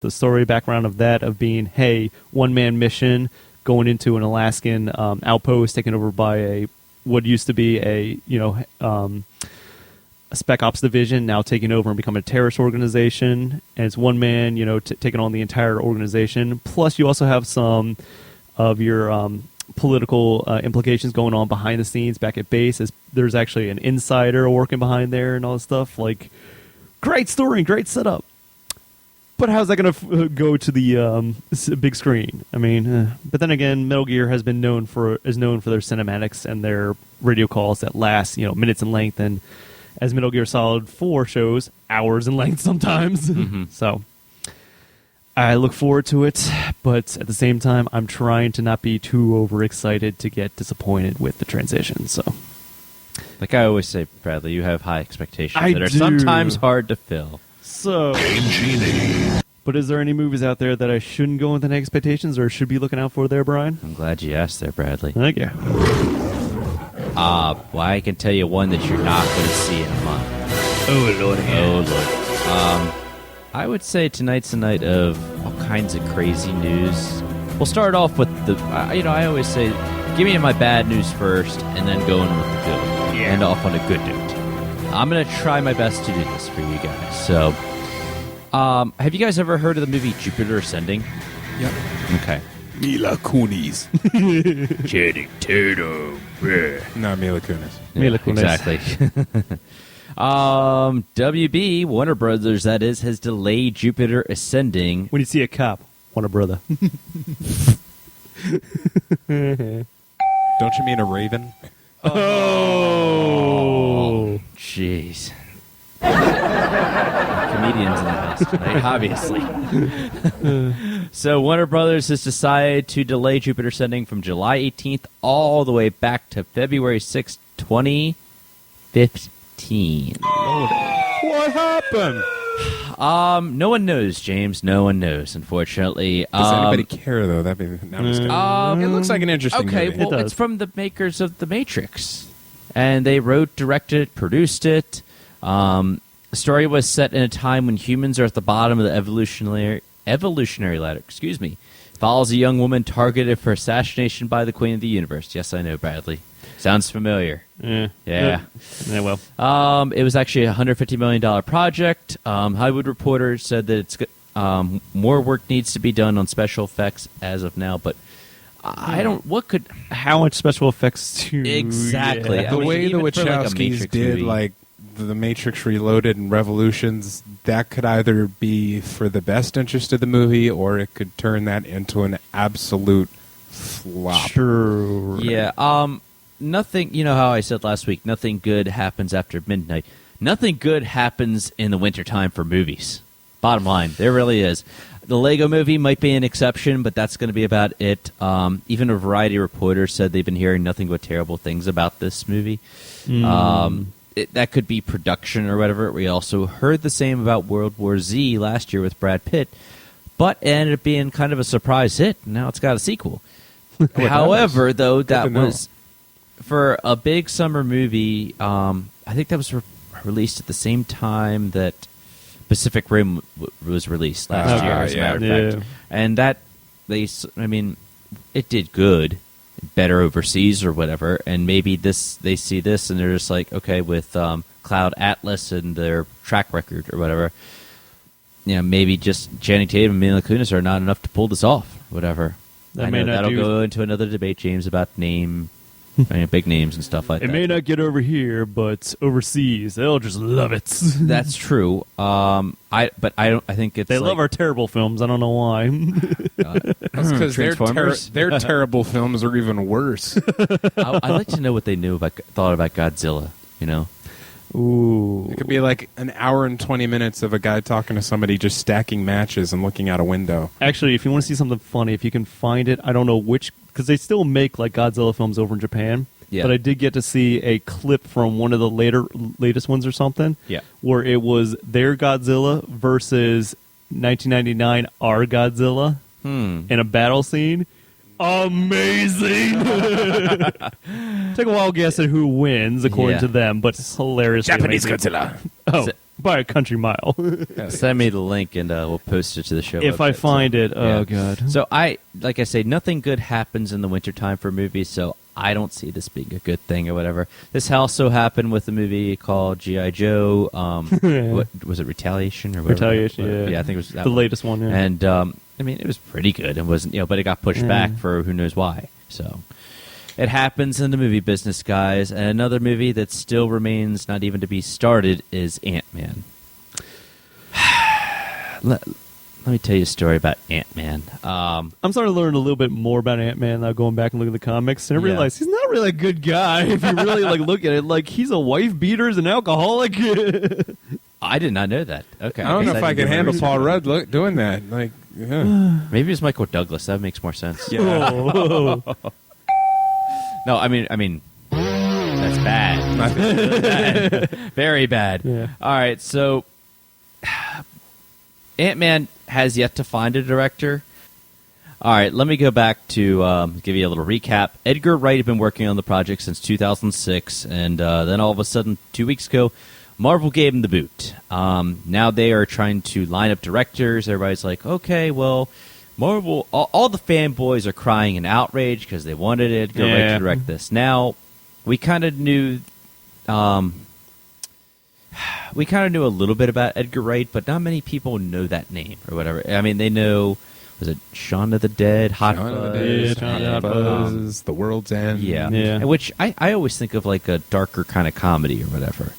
the story background of that, of being, hey, one-man mission, going into an Alaskan outpost taken over by what used to be a spec ops division, now taking over and becoming a terrorist organization, and it's one man, taking on the entire organization. Plus, you also have some of your political implications going on behind the scenes back at base. There's actually an insider working behind there and all this stuff. Like, great story and great setup. But how's that going to go to the big screen? I mean, but then again, Metal Gear is known for their cinematics and their radio calls that last, minutes in length, and as Metal Gear Solid 4 shows, hours in length sometimes. Mm-hmm. So I look forward to it, but at the same time, I'm trying to not be too overexcited to get disappointed with the transition. So, like I always say, Bradley, you have high expectations that are sometimes hard to fill. So, but is there any movies out there that I shouldn't go with any expectations or should be looking out for there, Brian? I'm glad you asked there, Bradley. Thank you. Well, I can tell you one that you're not going to see in a month. Oh, Lord. Oh, Lord. I would say tonight's a night of all kinds of crazy news. We'll start off with I always say, give me my bad news first and then go in with the good. Yeah. End off on a good note. I'm going to try my best to do this for you guys. So, have you guys ever heard of the movie Jupiter Ascending? Yep. Okay. Mila Kunis. Channing Tatum. No, Mila Kunis. Yeah, Mila Kunis. Exactly. WB, Warner Brothers, that is, has delayed Jupiter Ascending. When you see a cop, want a brother. Don't you mean a raven? Oh, jeez. Comedians in the house tonight, obviously. So Warner Brothers has decided to delay Jupiter Ascending from July 18th all the way back to February 6th, 2015. What happened? No one knows, James. No one knows, unfortunately. Does anybody care, though? That'd be. No, I'm just kidding. It looks like an interesting okay, movie. well, it's from the makers of The Matrix. And they wrote, directed, produced it. The story was set in a time when humans are at the bottom of the evolutionary ladder. Follows a young woman targeted for assassination by the Queen of the Universe. Yes, I know, Bradley. Sounds familiar. Yeah. Well. It was actually a $150 million project. Hollywood Reporter said that it's more work needs to be done on special effects as of now, but I don't. How much special effects to exactly? Yeah. The way the even for, Wachowskis did, movie. The Matrix Reloaded and Revolutions, that could either be for the best interest of the movie, or it could turn that into an absolute flop. True. Yeah. Nothing. You know how I said last week, nothing good happens after midnight. Nothing good happens in the wintertime for movies. Bottom line, there really is. The Lego Movie might be an exception, but that's going to be about it. Even a Variety reporter said they've been hearing nothing but terrible things about this movie. That could be production or whatever. We also heard the same about World War Z last year with Brad Pitt, but it ended up being kind of a surprise hit. Now it's got a sequel. However, though, that was for a big summer movie. I think that was released at the same time that Pacific Rim was released last year, as a matter of fact. And that, it did good, better overseas or whatever, and maybe they see this and they're just like, okay, with Cloud Atlas and their track record or whatever, maybe just Channing Tatum and Mila Kunis are not enough to pull this off, whatever. That'll go into another debate, James, about big names and stuff like that. It may not get over here, but overseas, they'll just love it. That's true. I think it's they love our terrible films. I don't know why. That's because their terrible films are even worse. I'd like to know what they thought about Godzilla. Ooh. It could be like an hour and 20 minutes of a guy talking to somebody just stacking matches and looking out a window. Actually, if you want to see something funny, if you can find it, I don't know which, because they still make Godzilla films over in Japan. Yeah. But I did get to see a clip from one of the latest ones or something. Yeah. Where it was their Godzilla versus 1999 our Godzilla in a battle scene. Amazing! Take a wild guess at who wins, according to them, but hilariously Japanese amazing. Godzilla. Oh, by a country mile. Send me the link and we'll post it to the show. If I website, find it, oh yeah. god. So like I say, nothing good happens in the wintertime for movies, so I don't see this being a good thing or whatever. This also happened with a movie called G.I. Joe. What was it, Retaliation or whatever? Retaliation, yeah. I think it was that the one. latest one, yeah. And I mean, it was pretty good. It wasn't, but it got pushed back for who knows why. So it happens in the movie business, guys. And another movie that still remains not even to be started is Ant-Man. Let me tell you a story about Ant-Man. I'm starting to learn a little bit more about Ant-Man now, going back and looking at the comics, and I Yeah. realize he's not really a good guy if you really look at it. Like, he's a wife beater, he's an alcoholic. I did not know that. Okay, I don't know if I didn't can do my handle research. Paul Rudd doing that. Like, yeah. Maybe it's Michael Douglas. That makes more sense. Oh. No, I mean, that's bad. Really bad. Very bad. Yeah. All right, so Ant-Man has yet to find a director. All right, let me go back to give you a little recap. Edgar Wright had been working on the project since 2006, and then all of a sudden, 2 weeks ago, Marvel gave him the boot. Now they are trying to line up directors. Everybody's like, okay, well, Marvel, all the fanboys are crying in outrage because they wanted Edgar Wright to direct this. Now, we kind of knew... we kind of knew a little bit about Edgar Wright, but not many people know that name or whatever. I mean, they know, was it Shaun of the Dead, Hot Shaun of the Fuzz? Dead, Hot Fuzz, The World's End. Yeah. Which I always think of like a darker kind of comedy or whatever.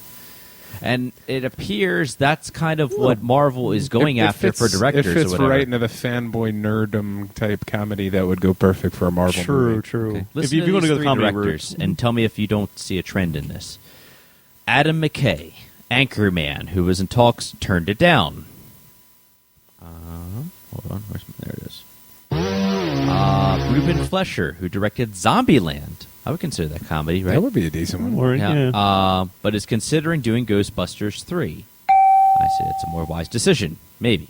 And it appears that's kind of what Marvel is going after for directors It fits or whatever. right into the fanboy nerdom type comedy that would go perfect for a Marvel movie. True. Okay. If Listen you to want to these go the three comedy directors route. and tell me if you don't see a trend in this. Adam McKay, Anchorman, who was in talks, turned it down. Hold on, there it is. Ruben Flesher, who directed Zombieland. I would consider that comedy, right? That would be a decent one. Or, yeah. But is considering doing Ghostbusters 3. I say it's a more wise decision, maybe.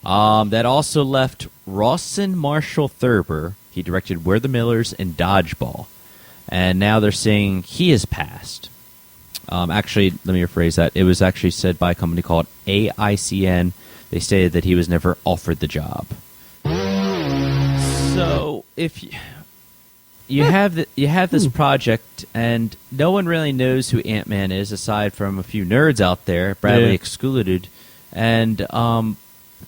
That also left Rawson Marshall Thurber. He directed We're the Millers and Dodgeball. And now they're saying he has passed. Actually, let me rephrase that. It was actually said by a company called AICN. They stated that he was never offered the job. So if you have this project, and no one really knows who Ant-Man is aside from a few nerds out there, Bradley excluded, and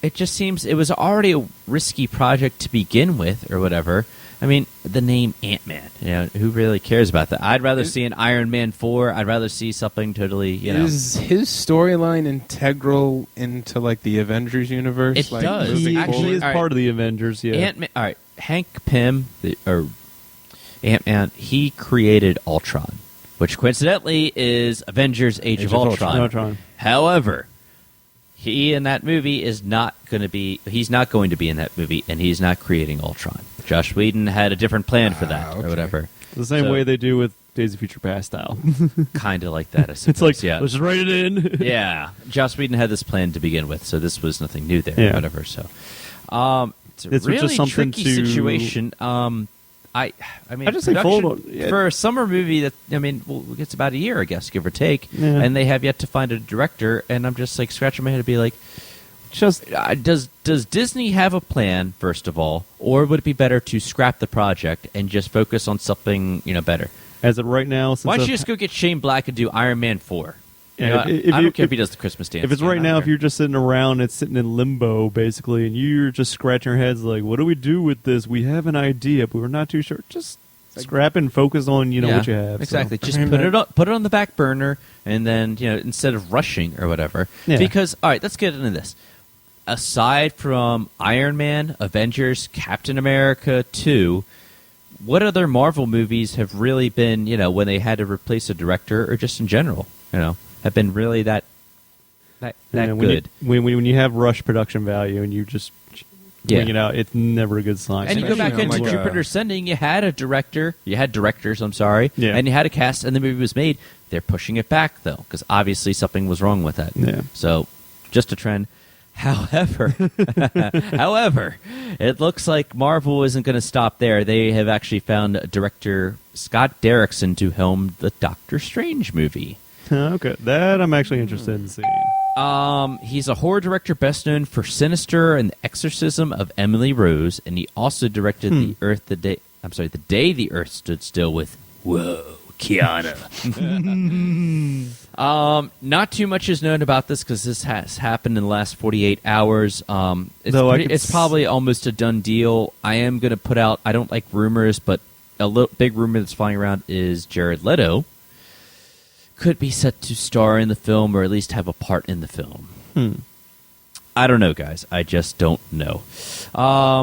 it just seems it was already a risky project to begin with, or whatever. I mean, the name Ant-Man, who really cares about that? I'd rather see an Iron Man 4. I'd rather see something totally, Is his storyline integral into, like, the Avengers universe? It like, does. moving He Actually, forward? is all right. part of the Avengers, yeah. Ant-Man, all right, Hank Pym, or Ant-Man, he created Ultron, which coincidentally is Avengers Age of Ultron. Ultron. However, he in that movie is not going to be, he's not going to be in that movie, and he's not creating Ultron. Josh Whedon had a different plan for that, okay. or whatever. The same So- way they do with Days of Future Past style. Kind of like that, I suppose. It's like, yeah. let's just write it in. Yeah, Joss Whedon had this plan to begin with, so this was nothing new there, Yeah. whatever. So, it's a It's really just something tricky to- situation. I mean, I just say production fold on- yeah. for a summer movie that it's about a year, I guess, give or take, Yeah. and they have yet to find a director. And I'm just like scratching my head to be like, Just does Disney have a plan, first of all, or would it be better to scrap the project and just focus on something better? as of right now, since Why don't I've- you just go get Shane Black and do Iron Man 4? Yeah, I don't care if he does the Christmas dance. if it's right now, if you're just sitting around, it's sitting in limbo basically, and you're just scratching your heads like, what do we do with this? We have an idea, but we're not too sure. Just scrap and focus on what you have. so. Exactly. Just I mean, put it on the back burner, and then instead of rushing or whatever. Yeah. Because all right, let's get into this. Aside from Iron Man, Avengers, Captain America 2, what other Marvel movies have really been when they had to replace a director, or just in general have been really that Yeah, good? When you have rush production value and you just Yeah. wing it out, it's never a good sign. And you go back Especially into on, like, Jupiter Ascending, you had directors, I'm sorry, Yeah. and you had a cast, and the movie was made. They're pushing it back, though, because obviously something was wrong with that. Yeah. So, just a trend. However, it looks like Marvel isn't going to stop there. They have actually found director Scott Derrickson to helm the Doctor Strange movie. Okay, that I'm actually interested in seeing. He's a horror director best known for Sinister and The Exorcism of Emily Rose, and he also directed The Day the Earth Stood Still with Keanu. Not too much is known about this because this has happened in the last 48 hours. It's probably almost a done deal. I am going to put out, I don't like rumors, but a big rumor that's flying around is Jared Leto could be set to star in the film or at least have a part in the film. I don't know, guys. I just don't know. I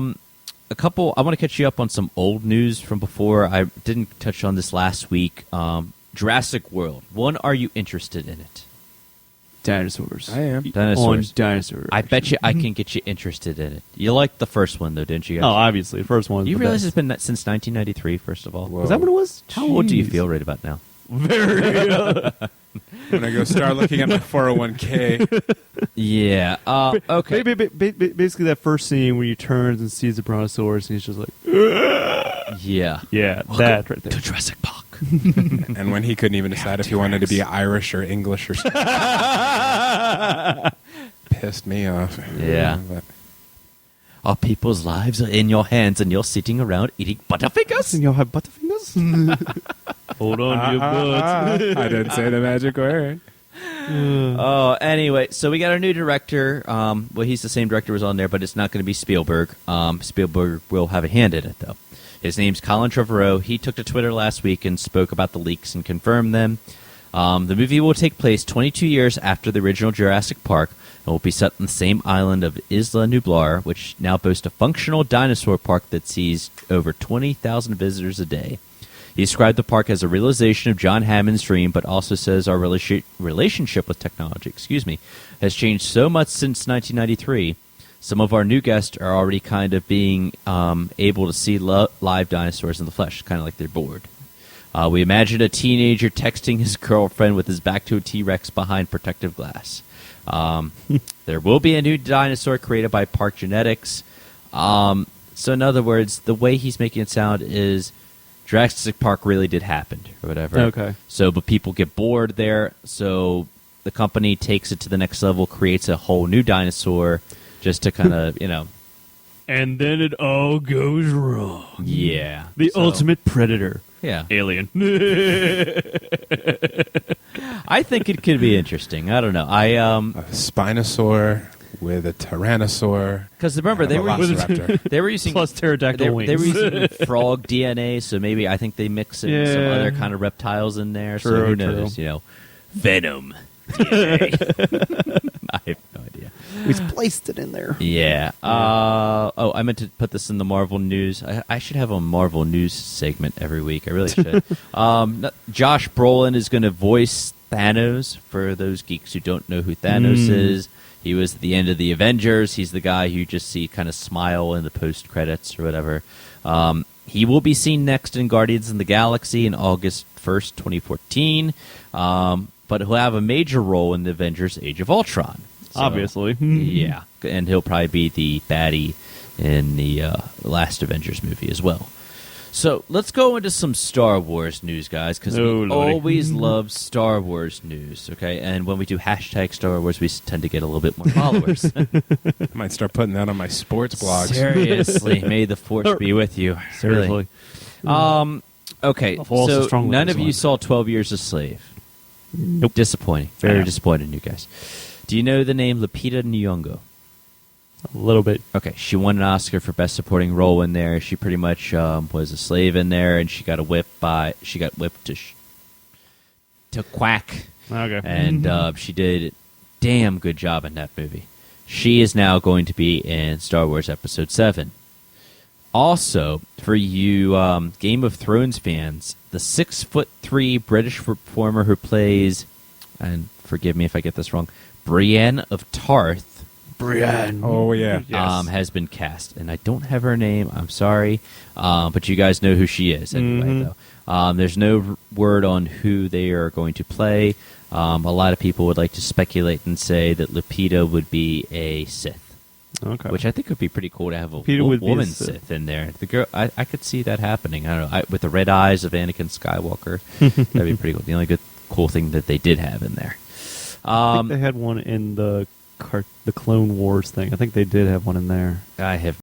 want to catch you up on some old news from before. I didn't touch on this last week. Jurassic World. One, are you interested in it? Dinosaurs. I am. Dinosaurs. On dinosaurs. I bet you I can get you interested in it. You liked the first one, though, didn't you guys? Oh, obviously. The first one was You the realize best. it's been since 1993, first of all? Whoa. Was that what it was? How old do you Jeez. feel right about now? Very. When I go start looking at my 401k. Yeah. Okay. Basically, that first scene where he turns and sees the brontosaurus, and he's just like, Yeah. yeah, that right there. To Jurassic Park. And when he couldn't even decide if he wanted to be Irish or English or something. Pissed me off. Yeah. But Our people's lives are in your hands, and you're sitting around eating Butterfingers? And you'll have butterfingers? Hold on to your butts. I didn't say the magic word. Oh, anyway, so we got our new director. Well, he's the same director who was on there, but it's not going to be Spielberg. Spielberg will have a hand in it, though. His name's Colin Trevorrow. He took to Twitter last week and spoke about the leaks and confirmed them. The movie will take place 22 years after the original Jurassic Park and will be set on the same island of Isla Nublar, which now boasts a functional dinosaur park that sees over 20,000 visitors a day. He described the park as a realization of John Hammond's dream, but also says our relationship with technology, has changed so much since 1993. Some of our new guests are already kind of being able to see live dinosaurs in the flesh, kind of like they're bored. We imagine a teenager texting his girlfriend with his back to a T-Rex behind protective glass. There will be a new dinosaur created by Park Genetics. So in other words, the way he's making it sound is Jurassic Park really did happen or whatever. Okay. So, but people get bored there. So the company takes it to the next level, creates a whole new dinosaur just to kind of, And then it all goes wrong. Yeah. The So, ultimate predator. Yeah. Alien. I think it could be interesting. I don't know. A Spinosaur with a Tyrannosaur. Because remember, and they a were Velociraptor. using Plus pterodactyl wings. They were using frog DNA, so maybe I think they mix in some Yeah. other kind of reptiles in there. So True, who knows? Venom DNA. I have no idea. We placed it in there. Yeah. I meant to put this in the Marvel news. I should have a Marvel news segment every week. I really should. Josh Brolin is going to voice Thanos. For those geeks who don't know who Thanos is, he was at the end of the Avengers. He's the guy who you just see kind of smile in the post credits or whatever. He will be seen next in Guardians of the Galaxy in August 1st, 2014. But he'll have a major role in the Avengers Age of Ultron. So, Obviously. yeah. And he'll probably be the baddie in the last Avengers movie as well. So let's go into some Star Wars news, guys, because we Lordy. always love Star Wars news, okay? And when we do hashtag Star Wars, we tend to get a little bit more followers. I might start putting that on my sports blogs. Seriously, may the force be with you. Seriously. Really. Okay, The force is so strong with none this of you one. saw 12 Years a Slave. Nope. Disappointing. Very Yeah. disappointed in you guys. Do you know the name Lupita Nyong'o? A little bit. Okay, she won an Oscar for Best Supporting Role in there. She pretty much was a slave in there, and she got whipped to quack, Okay. and she did a damn good job in that movie. She is now going to be in Star Wars Episode 7. Also, for you Game of Thrones fans, the 6'3" British performer who plays, and forgive me if I get this wrong, Brienne of Tarth, Brienne. Oh, yeah. Yes. has been cast, and I don't have her name. I'm sorry, but you guys know who she is anyway. Though there's no word on who they are going to play. A lot of people would like to speculate and say that Lupita would be a Sith, Okay. which I think would be pretty cool to have a Lupita would be a woman Sith. Sith in there. The girl, I could see that happening. I don't know, with the red eyes of Anakin Skywalker. That'd be pretty cool. The only cool thing that they did have in there. I think they had one in the Clone Wars thing. I think they did have one in there. I have